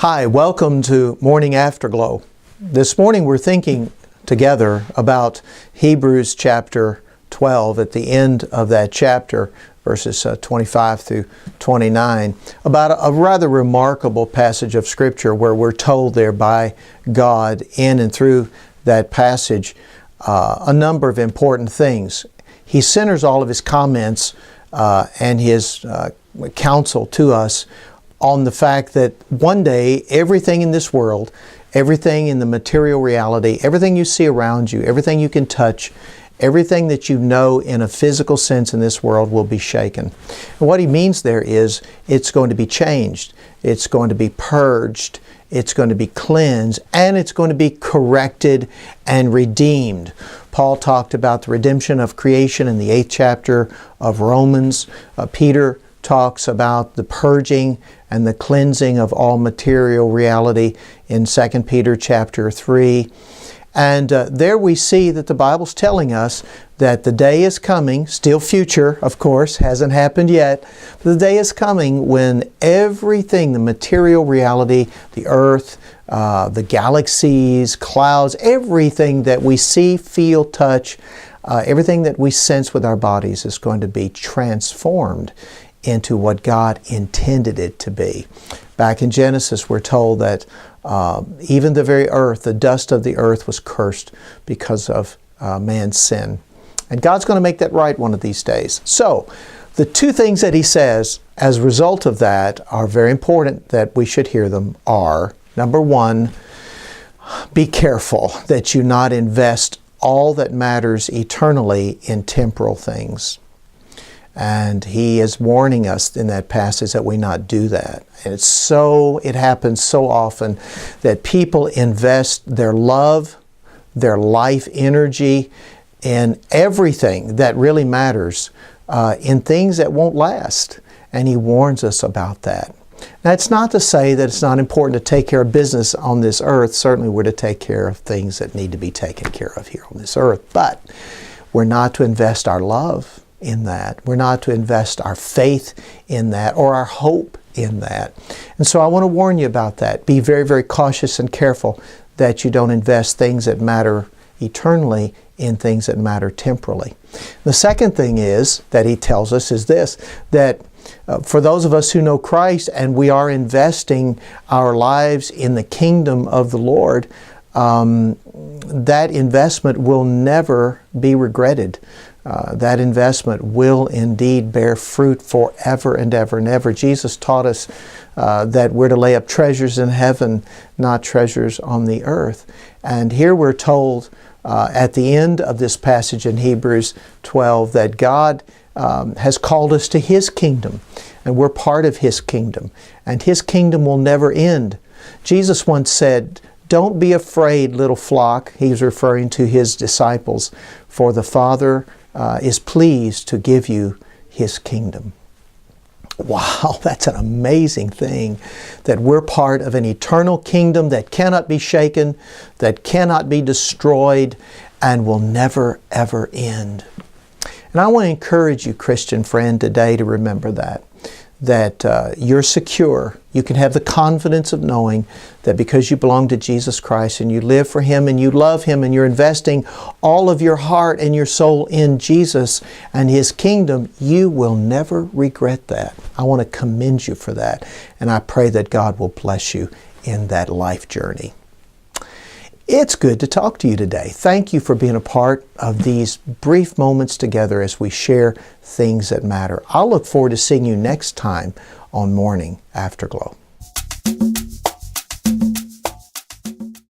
Hi, welcome to Morning Afterglow. This morning we're thinking together about Hebrews chapter 12 at the end of that chapter, verses 25 through 29, about a rather remarkable passage of Scripture where we're told there by God in and through that passage a number of important things. He centers all of His comments and His counsel to us on the fact that one day everything in this world, everything in the material reality, everything you see around you, everything you can touch, everything that you know in a physical sense in this world will be shaken. And what he means there is it's going to be changed, it's going to be purged, it's going to be cleansed, and it's going to be corrected and redeemed. Paul talked about the redemption of creation in the 8th chapter of Romans. Peter talks about the purging and the cleansing of all material reality in 2 Peter chapter 3. And there we see that the Bible's telling us that the day is coming, still future, of course, hasn't happened yet, but the day is coming when everything, the material reality, the earth, the galaxies, clouds, everything that we see, feel, touch, everything that we sense with our bodies is going to be transformed into what God intended it to be. Back in Genesis, we're told that even the very earth, the dust of the earth was cursed because of man's sin. And God's going to make that right one of these days. So, the two things that he says as a result of that are very important that we should hear them are, number one, be careful that you not invest all that matters eternally in temporal things. And he is warning us in that passage that we not do that. And it happens so often that people invest their love, their life energy, in everything that really matters, in things that won't last. And he warns us about that. Now, it's not to say that it's not important to take care of business on this earth. Certainly we're to take care of things that need to be taken care of here on this earth. But we're not to invest our love in that. We're not to invest our faith in that or our hope in that. And so I want to warn you about that. Be very, very cautious and careful that you don't invest things that matter eternally in things that matter temporally. The second thing is that he tells us is this, that for those of us who know Christ and we are investing our lives in the kingdom of the Lord, that investment will never be regretted. That investment will indeed bear fruit forever and ever and ever. Jesus taught us that we're to lay up treasures in heaven, not treasures on the earth. And here we're told at the end of this passage in Hebrews 12 that God has called us to His kingdom, and we're part of His kingdom, and His kingdom will never end. Jesus once said, "Don't be afraid, little flock." He's referring to His disciples, "for the Father is pleased to give you His kingdom." Wow, that's an amazing thing, that we're part of an eternal kingdom that cannot be shaken, that cannot be destroyed, and will never, ever end. And I want to encourage you, Christian friend, today to remember that you're secure. You can have the confidence of knowing that because you belong to Jesus Christ and you live for Him and you love Him and you're investing all of your heart and your soul in Jesus and His kingdom, you will never regret that. I want to commend you for that. And I pray that God will bless you in that life journey. It's good to talk to you today. Thank you for being a part of these brief moments together as we share things that matter. I'll look forward to seeing you next time on Morning Afterglow.